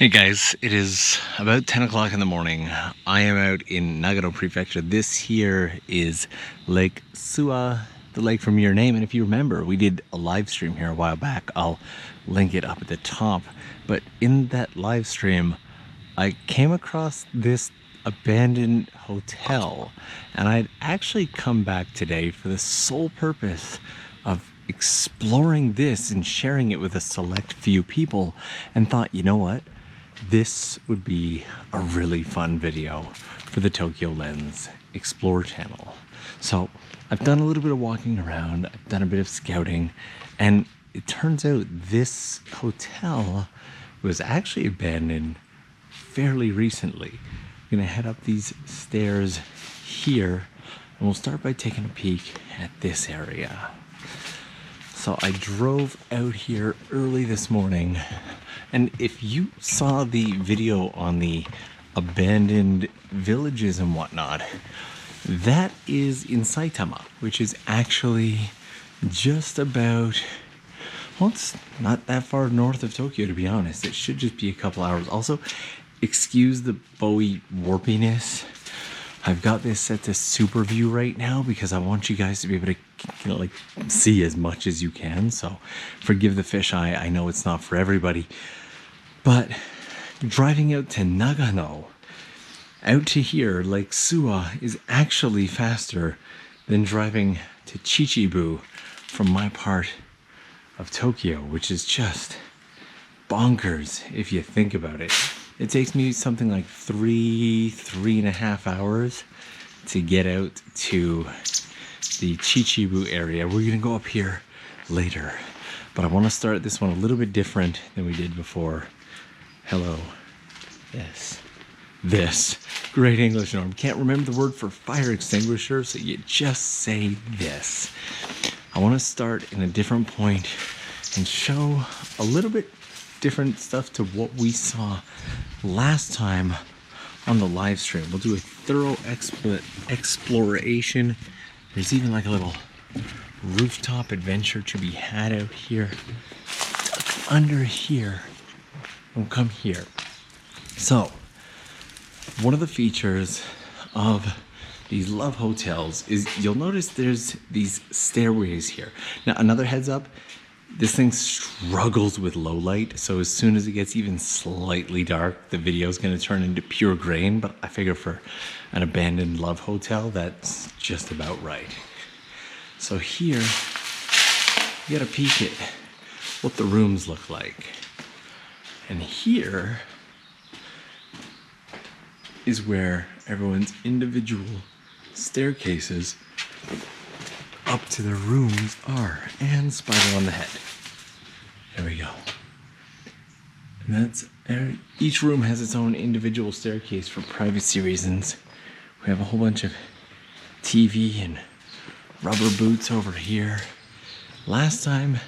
Hey guys, it is about 10 o'clock in the morning. I am out in Nagano Prefecture. This here is Lake Suwa, the lake from your name. And if you remember, we did a live stream here a while back. I'll link it up at the top. But in that live stream, I came across this abandoned hotel. And I'd actually come back today for the sole purpose of exploring this and sharing it with a select few people, and thought, you know what? This would be a really fun video for the Tokyo Lens Explore channel. So I've done a little bit of walking around, I've done a bit of scouting, and it turns out this hotel was actually abandoned fairly recently. I'm gonna head up these stairs here, and we'll start by taking a peek at this area. So I drove out here early this morning, and if you saw the video on the abandoned villages and whatnot, that is in Saitama, which is actually just about, well, it's not that far north of Tokyo, to be honest. It should just be a couple hours. Also, excuse the Bowie warpiness. I've got this set to super view right now because I want you guys to be able to, like see as much as you can. So forgive the fisheye. I know it's not for everybody, but driving out to Nagano, out to here, Lake Suwa, is actually faster than driving to Chichibu from my part of Tokyo, which is just bonkers if you think about it. It takes me something like three and a half hours to get out to the Chichibu area. We're gonna go up here later, but I want to start this one a little bit different than we did before. Hello. This. Great English, Norm. Can't remember the word for fire extinguisher, so you just say this. I want to start in a different point and show a little bit different stuff to what we saw last time on the live stream. We'll do a thorough exploration. There's even like a little rooftop adventure to be had out here. Tuck under here. We'll come here. So, one of the features of these love hotels is you'll notice there's these stairways here. Now, another heads up, this thing struggles with low light, so as soon as it gets even slightly dark, the video is going to turn into pure grain, but I figure for an abandoned love hotel, that's just about right. So here, you get a peek at what the rooms look like. And here is where everyone's individual staircases up to their rooms are, and spider on the head. There we go. And that's, each room has its own individual staircase for privacy reasons. We have a whole bunch of TV and rubber boots over here. Last time,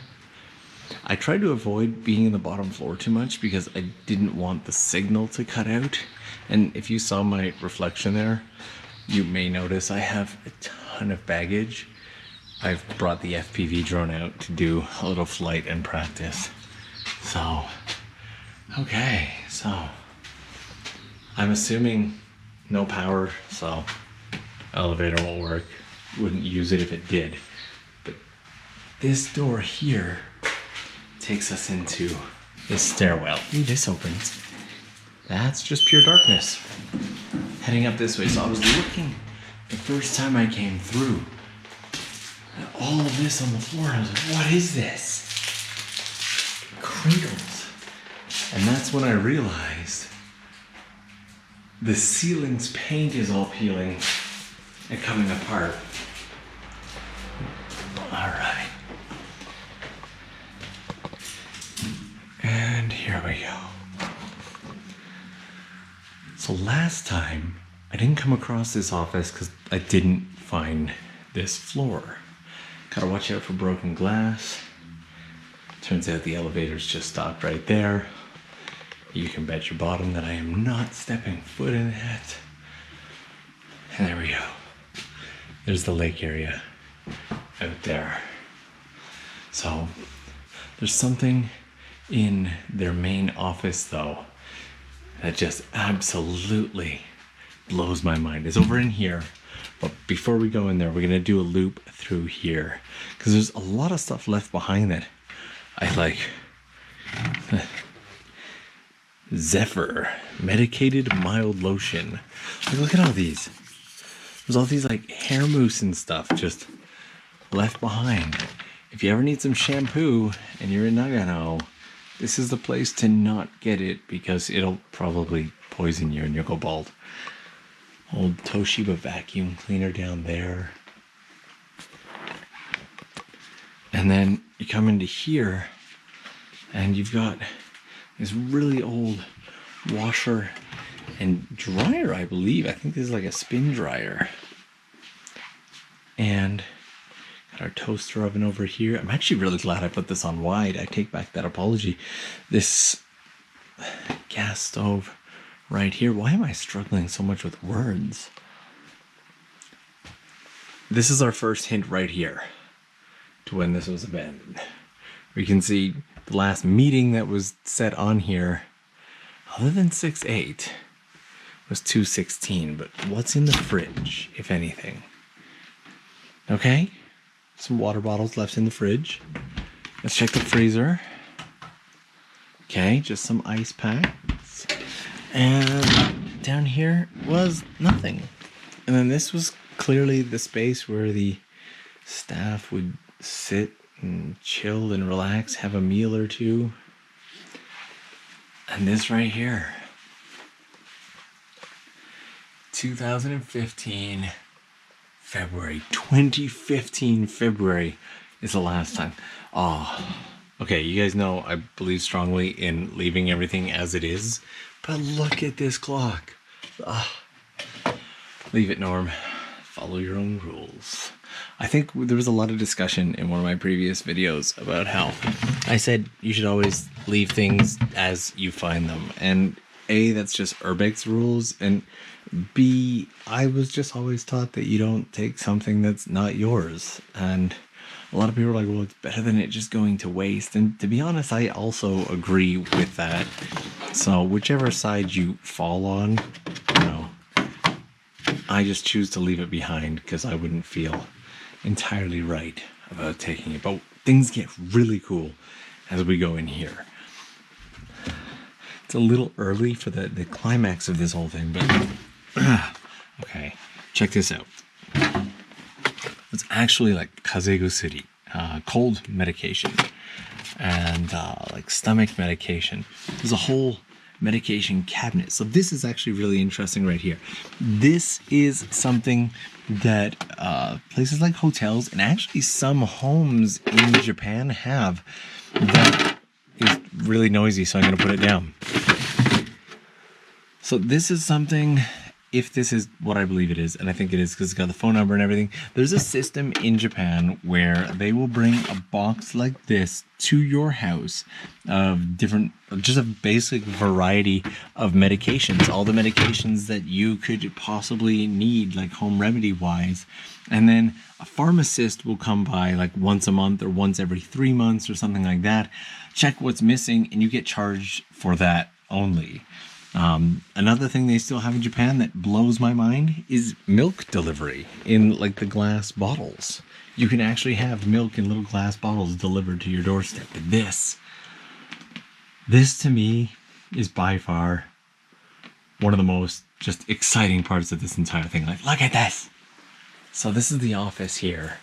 I tried to avoid being in the bottom floor too much because I didn't want the signal to cut out. And if you saw my reflection there, you may notice I have a ton of baggage. I've brought the FPV drone out to do a little flight and practice. So, okay, so I'm assuming no power, so elevator won't work. Wouldn't use it if it did. But this door here takes us into this stairwell. Ooh, this opens. That's just pure darkness. Heading up this way. So I was looking the first time I came through at all of this on the floor. I was like, what is this? Crinkles. And that's when I realized the ceiling's paint is all peeling and coming apart. All right. And here we go. So last time, I didn't come across this office because I didn't find this floor. Gotta watch out for broken glass. Turns out the elevator's just stopped right there. You can bet your bottom that I am not stepping foot in it. And there we go. There's the lake area out there. So there's something in their main office though that just absolutely blows my mind. It's over in here. But before we go in there, we're going to do a loop through here. Because there's a lot of stuff left behind that I like. Zephyr. Medicated mild lotion. Like, look at all these. There's all these like hair mousse and stuff just left behind. If you ever need some shampoo and you're in Nagano, this is the place to not get it because it'll probably poison you and you'll go bald. Old Toshiba vacuum cleaner down there. And then you come into here and you've got this really old washer and dryer, I believe. I think this is like a spin dryer. And got our toaster oven over here. I'm actually really glad I put this on wide. I take back that apology. This gas stove right here. Why am I struggling so much with words? This is our first hint right here to when this was abandoned. We can see the last meeting that was set on here, other than 6/8, was 2/16. But what's in the fridge, if anything? Okay, some water bottles left in the fridge. Let's check the freezer. Okay, just some ice packs. And down here was nothing. And then this was clearly the space where the staff would sit and chill and relax, have a meal or two. And this right here, 2015 February, 2015 February is the last time. Oh, okay, you guys know I believe strongly in leaving everything as it is, but look at this clock. Leave it, Norm. Follow your own rules. I think there was a lot of discussion in one of my previous videos about how I said you should always leave things as you find them. And A, that's just Urbex's rules. And B, I was just always taught that you don't take something that's not yours. And a lot of people are like, well, it's better than it just going to waste. And to be honest, I also agree with that. So whichever side you fall on, you know, I just choose to leave it behind because I wouldn't feel entirely right about taking it. But things get really cool as we go in here. It's a little early for the climax of this whole thing, but okay, check this out. It's actually like Kazego City, cold medication and like stomach medication. There's a whole medication cabinet. So this is actually really interesting right here. This is something that places like hotels and actually some homes in Japan have. That is really noisy, so I'm going to put it down. So this is something, if this is what I believe it is, and I think it is because it's got the phone number and everything, there's a system in Japan where they will bring a box like this to your house of different, just a basic variety of medications, all the medications that you could possibly need, like home remedy wise. And then a pharmacist will come by like once a month or once every 3 months or something like that, check what's missing, and you get charged for that only. Another thing they still have in Japan that blows my mind is milk delivery in like the glass bottles. You can actually have milk in little glass bottles delivered to your doorstep. But this to me is by far one of the most just exciting parts of this entire thing. Like, look at this. So this is the office here.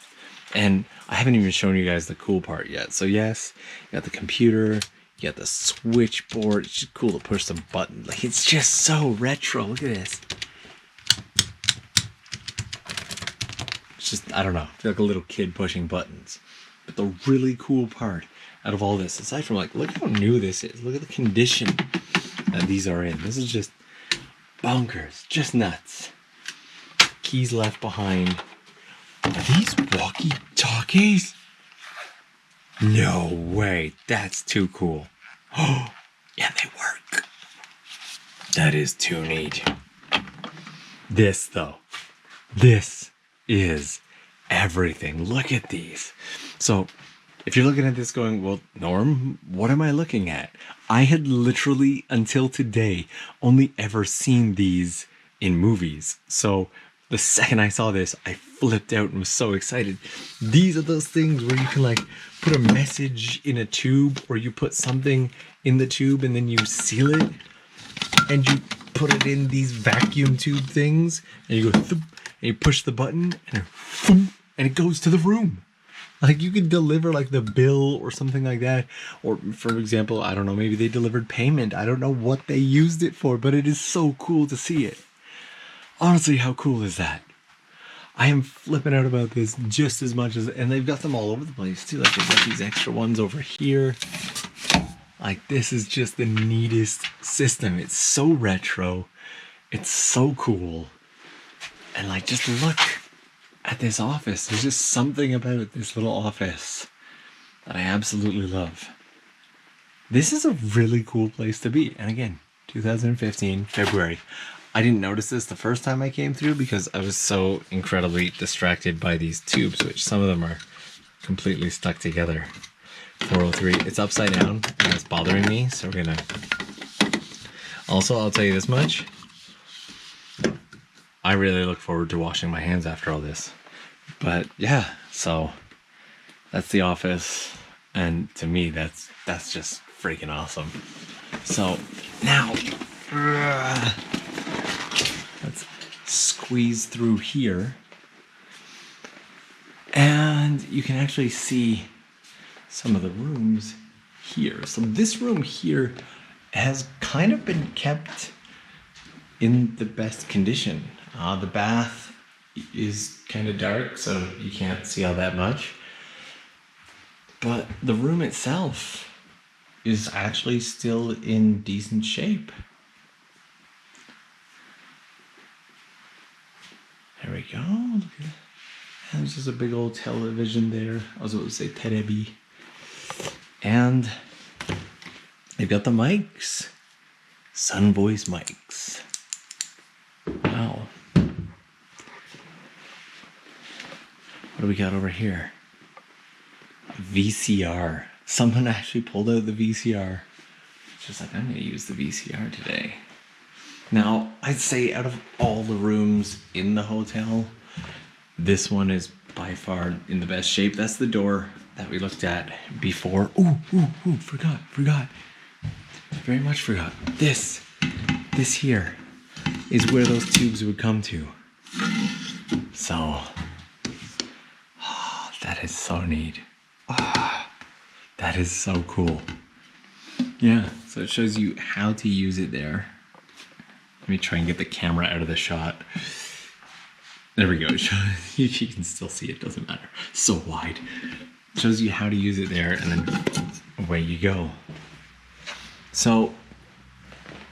And I haven't even shown you guys the cool part yet. So yes, you got the computer, you got the switchboard. It's just cool to push some buttons. Like, it's just so retro. Look at this. It's just, I don't know, I feel like a little kid pushing buttons. But the really cool part out of all this, aside from like, look how new this is. Look at the condition that these are in. This is just bonkers, just nuts. Keys left behind. Are these walkie-talkies? No way, that's too cool. Oh, yeah, they work. That is too neat. This, though, this is everything. Look at these. So, if you're looking at this going, well, Norm, what am I looking at? I had literally, until today, only ever seen these in movies. So the second I saw this, I flipped out and was so excited. These are those things where you can like put a message in a tube, or you put something in the tube and then you seal it and you put it in these vacuum tube things and you go thump, and you push the button and it goes to the room. Like you could deliver like the bill or something like that. Or for example, I don't know, maybe they delivered payment. I don't know what they used it for, but it is so cool to see it. Honestly, how cool is that? I am flipping out about this just as much as, and they've got them all over the place too. Like they've got these extra ones over here. Like this is just the neatest system. It's so retro. It's so cool. And like, just look at this office. There's just something about this little office that I absolutely love. This is a really cool place to be. And again, 2015, February. I didn't notice this the first time I came through because I was so incredibly distracted by these tubes, which some of them are completely stuck together. 403, it's upside down and it's bothering me, so we're gonna... Also, I'll tell you this much. I really look forward to washing my hands after all this. But yeah, so that's the office, and to me that's just freaking awesome. So now let's squeeze through here, and you can actually see some of the rooms here. So this room here has kind of been kept in the best condition. The bath is kind of dark, so you can't see all that much. But the room itself is actually still in decent shape. There we go. Look at that. And there's just a big old television there. I was about to say terebi. And they've got the mics. Sun voice mics. Wow. What do we got over here? A VCR. Someone actually pulled out the VCR. Just like, I'm going to use the VCR today. Now, I'd say out of all the rooms in the hotel, this one is by far in the best shape. That's the door that we looked at before. Ooh, forgot. Very much forgot. This here is where those tubes would come to. So, that is so neat. That is so cool. Yeah, so it shows you how to use it there. Let me try and get the camera out of the shot. There we go. You can still see it, doesn't matter. So wide. It shows you how to use it there, and then away you go. So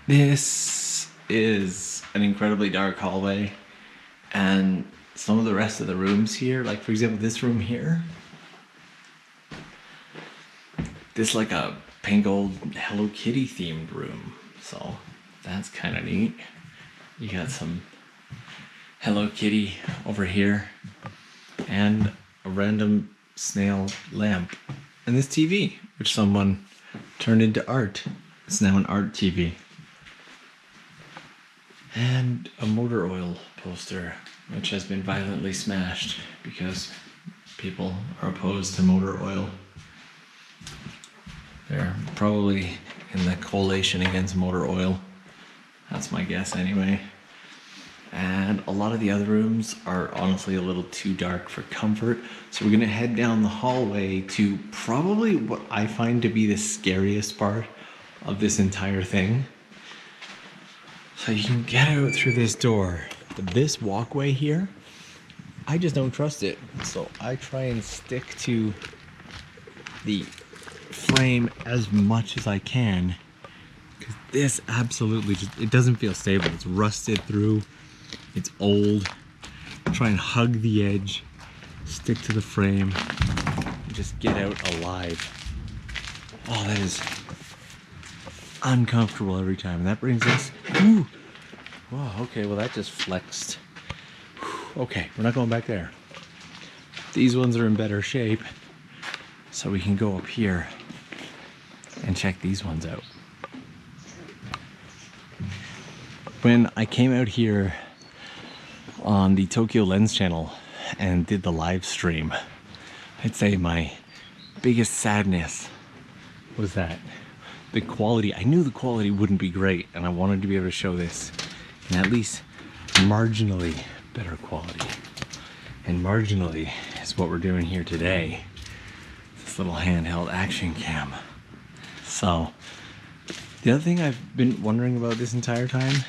this is an incredibly dark hallway, and some of the rest of the rooms here, like for example this room here, this like a pink old Hello Kitty themed room, so that's kind of neat. You got some Hello Kitty over here and a random snail lamp, and this TV which someone turned into art. It's now an art TV. And a motor oil poster which has been violently smashed because people are opposed to motor oil. They're probably in the coalition against motor oil. That's my guess anyway. And a lot of the other rooms are honestly a little too dark for comfort. So we're gonna head down the hallway to probably what I find to be the scariest part of this entire thing. So you can get out through this door. But this walkway here, I just don't trust it. So I try and stick to the frame as much as I can, because this absolutely just, it doesn't feel stable. It's rusted through, it's old. Try and hug the edge, stick to the frame, and just get out alive. Oh, that is uncomfortable every time. And that brings us, ooh, wow, okay, well that just flexed. Okay, we're not going back there. These ones are in better shape. So we can go up here and check these ones out. When I came out here on the Tokyo Lens channel and did the live stream, I'd say my biggest sadness was that the quality, I knew the quality wouldn't be great, and I wanted to be able to show this in at least marginally better quality. And marginally is what we're doing here today. This little handheld action cam. So the other thing I've been wondering about this entire time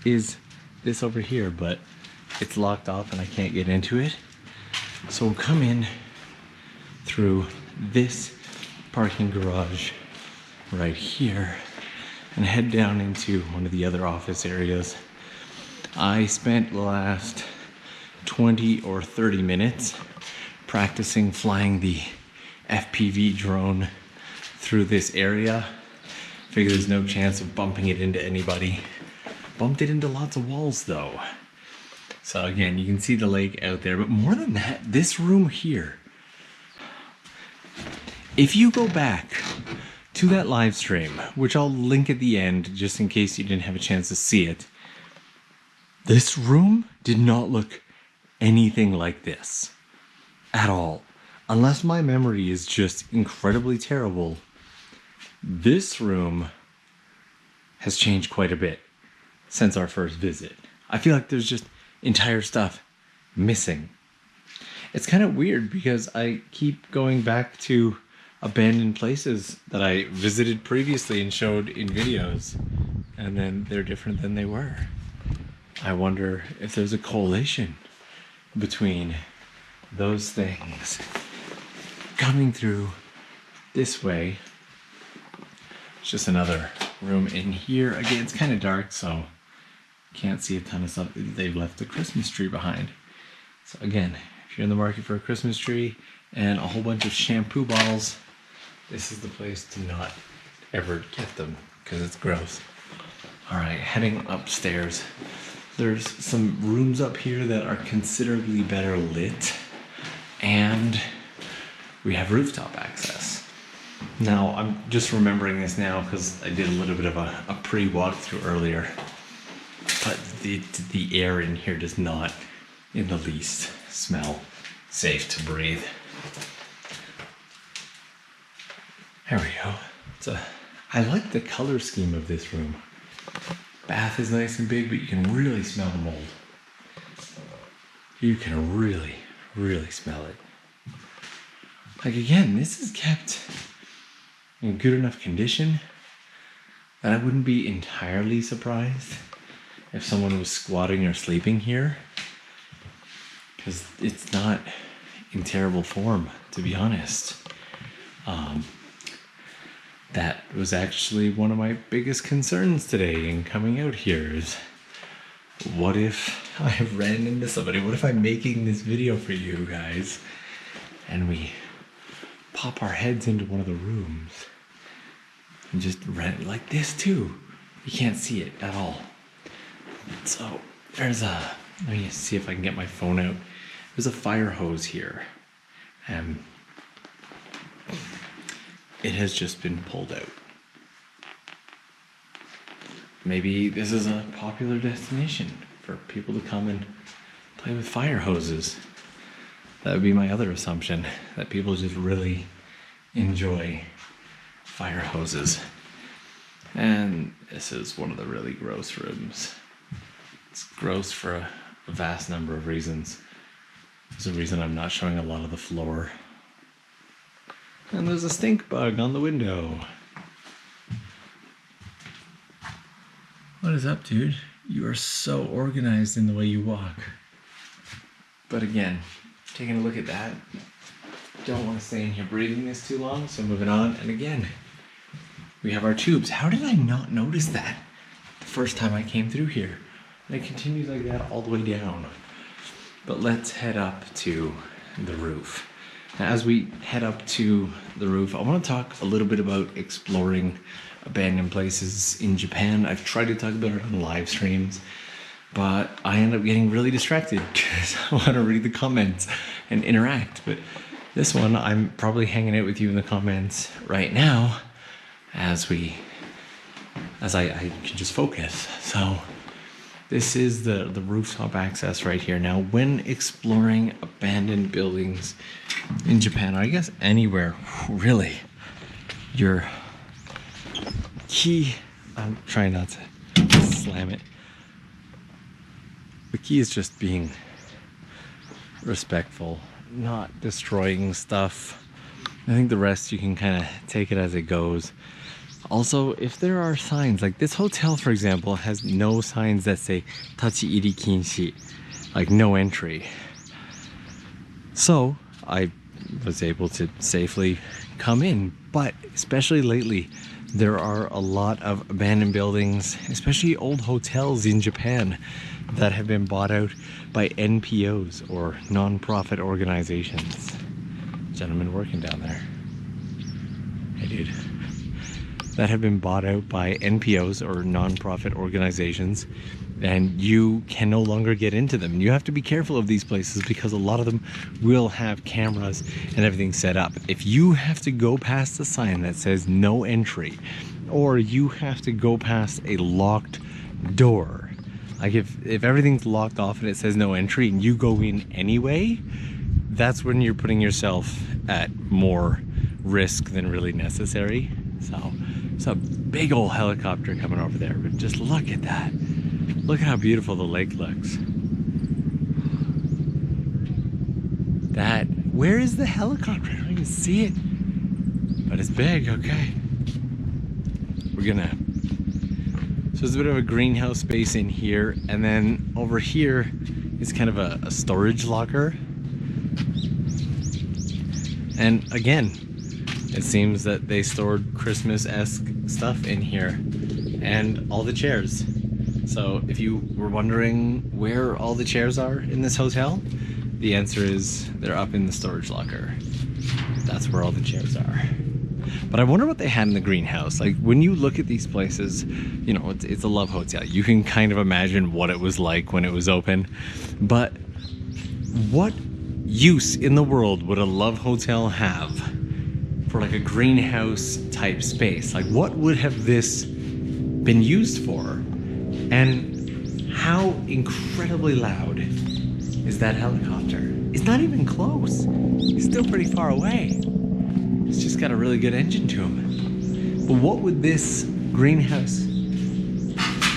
is this over here, but it's locked off and I can't get into it. So we'll come in through this parking garage right here and head down into one of the other office areas. I spent the last 20 or 30 minutes practicing flying the FPV drone through this area. Figure there's no chance of bumping it into anybody. Bumped it into lots of walls though. So again, you can see the lake out there, but more than that, this room here. If you go back to that live stream, which I'll link at the end just in case you didn't have a chance to see it, this room did not look anything like this at all. Unless my memory is just incredibly terrible, this room has changed quite a bit since our first visit. I feel like there's just entire stuff missing. It's kind of weird because I keep going back to abandoned places that I visited previously and showed in videos, and then they're different than they were. I wonder if there's a correlation between those things coming through this way. It's just another room in here. Again, it's kind of dark, so can't see a ton of stuff. They've left the Christmas tree behind. So again, if you're in the market for a Christmas tree and a whole bunch of shampoo bottles, this is the place to not ever get them because it's gross. All right, heading upstairs. There's some rooms up here that are considerably better lit, and we have rooftop access. Now, I'm just remembering this now because I did a little bit of a pre-walkthrough earlier, but the air in here does not in the least smell safe to breathe. There we go. I like the color scheme of this room. Bath is nice and big, but you can really smell the mold. You can really, really smell it. Like again, this is kept in good enough condition that I wouldn't be entirely surprised if someone was squatting or sleeping here, because it's not in terrible form, to be honest. That was actually one of my biggest concerns today in coming out here is, what if I ran into somebody? What if I'm making this video for you guys and we pop our heads into one of the rooms and just ran like this too? You can't see it at all. So there's let me see if I can get my phone out. There's a fire hose here. It has just been pulled out. Maybe this is a popular destination for people to come and play with fire hoses. That would be my other assumption, that people just really enjoy fire hoses. And this is one of the really gross rooms. It's gross for a vast number of reasons. There's a reason I'm not showing a lot of the floor. And there's a stink bug on the window. What is up, dude? You are so organized in the way you walk. But again, taking a look at that, don't want to stay in here breathing this too long, so moving on. And again, we have our tubes. How did I not notice that the first time I came through here? And it continues like that all the way down. But let's head up to the roof. Now, as we head up to the roof, I want to talk a little bit about exploring abandoned places in Japan. I've tried to talk about it on live streams, but I end up getting really distracted because I want to read the comments and interact. But This one, I'm probably hanging out with you in the comments right now as I can just focus. So this is the rooftop access right here. Now, when exploring abandoned buildings in Japan, or I guess anywhere, really, your key, I'm trying not to slam it. The key is just being respectful, not destroying stuff. I think the rest you can kind of take it as it goes. Also, if there are signs, like this hotel, for example, has no signs that say tachi-iri kinshi, like no entry. So I was able to safely come in, but especially lately, there are a lot of abandoned buildings, especially old hotels in Japan, that have been bought out by NPOs or non-profit organizations. Gentleman working down there. Hey, dude. That have been bought out by NPOs or non-profit organizations, and you can no longer get into them. You have to be careful of these places because a lot of them will have cameras and everything set up. If you have to go past the sign that says no entry, or you have to go past a locked door, like if everything's locked off and it says no entry and you go in anyway, that's when you're putting yourself at more risk than really necessary. So it's a big old helicopter coming over there, but just look at that. Look at how beautiful the lake looks. Where is the helicopter? I don't even see it, but it's big. Okay. So there's a bit of a greenhouse space in here, and then over here is kind of a storage locker. And again, it seems that they stored Christmas-esque stuff in here, and all the chairs. So if you were wondering where all the chairs are in this hotel, the answer is they're up in the storage locker. That's where all the chairs are. But I wonder what they had in the greenhouse. Like, when you look at these places, you know, it's a love hotel. You can kind of imagine what it was like when it was open. But what use in the world would a love hotel have for like a greenhouse type space? Like, what would have this been used for? And how incredibly loud is that helicopter? It's not even close. It's still pretty far away. It's just got a really good engine to him. But what would this greenhouse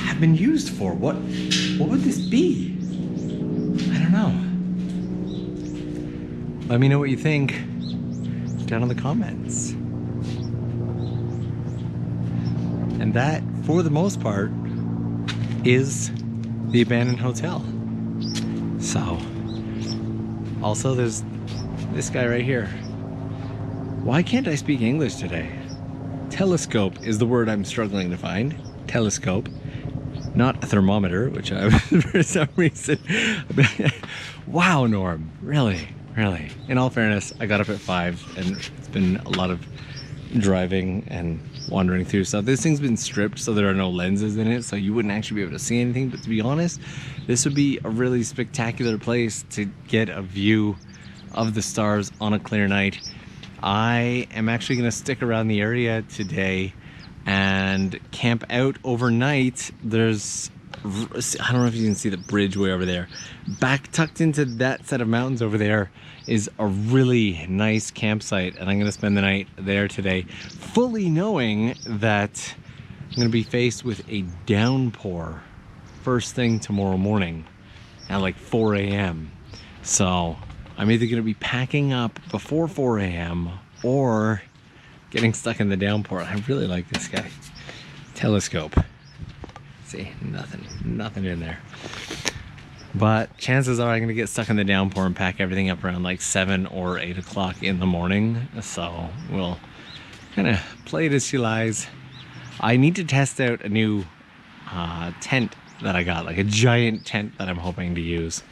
have been used for? What would this be? I don't know. Let me know what you think down in the comments. And that, for the most part, is the abandoned hotel. So, also there's this guy right here. Why can't I speak English today? Telescope is the word I'm struggling to find. Telescope. Not a thermometer, which I for some reason. Wow, Norm. Really? Really? In all fairness, I got up at 5 and it's been a lot of driving and wandering through stuff. This thing's been stripped so there are no lenses in it, so you wouldn't actually be able to see anything. But to be honest, this would be a really spectacular place to get a view of the stars on a clear night. I am actually going to stick around the area today and camp out overnight. There's, I don't know if you can see the bridge way over there. Back tucked into that set of mountains over there is a really nice campsite, and I'm going to spend the night there today, fully knowing that I'm going to be faced with a downpour first thing tomorrow morning at like 4 a.m. So I'm either going to be packing up before 4 a.m. or getting stuck in the downpour. I really like this guy. Telescope. See, nothing in there. But chances are I'm going to get stuck in the downpour and pack everything up around like 7 or 8 o'clock in the morning. So we'll kind of play it as she lies. I need to test out a new tent that I got, like a giant tent that I'm hoping to use.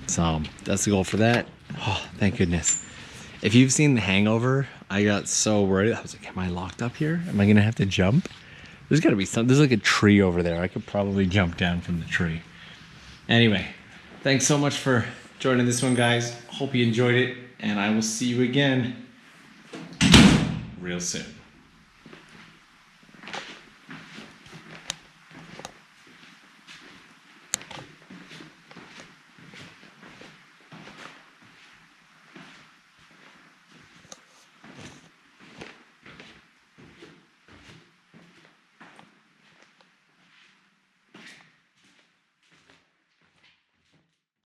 So that's the goal for that. Oh, thank goodness. If you've seen The Hangover, I got so worried. I was like, am I locked up here? Am I going to have to jump? There's got to be some. There's like a tree over there. I could probably jump down from the tree. Anyway, thanks so much for joining this one, guys. Hope you enjoyed it. and I will see you again real soon.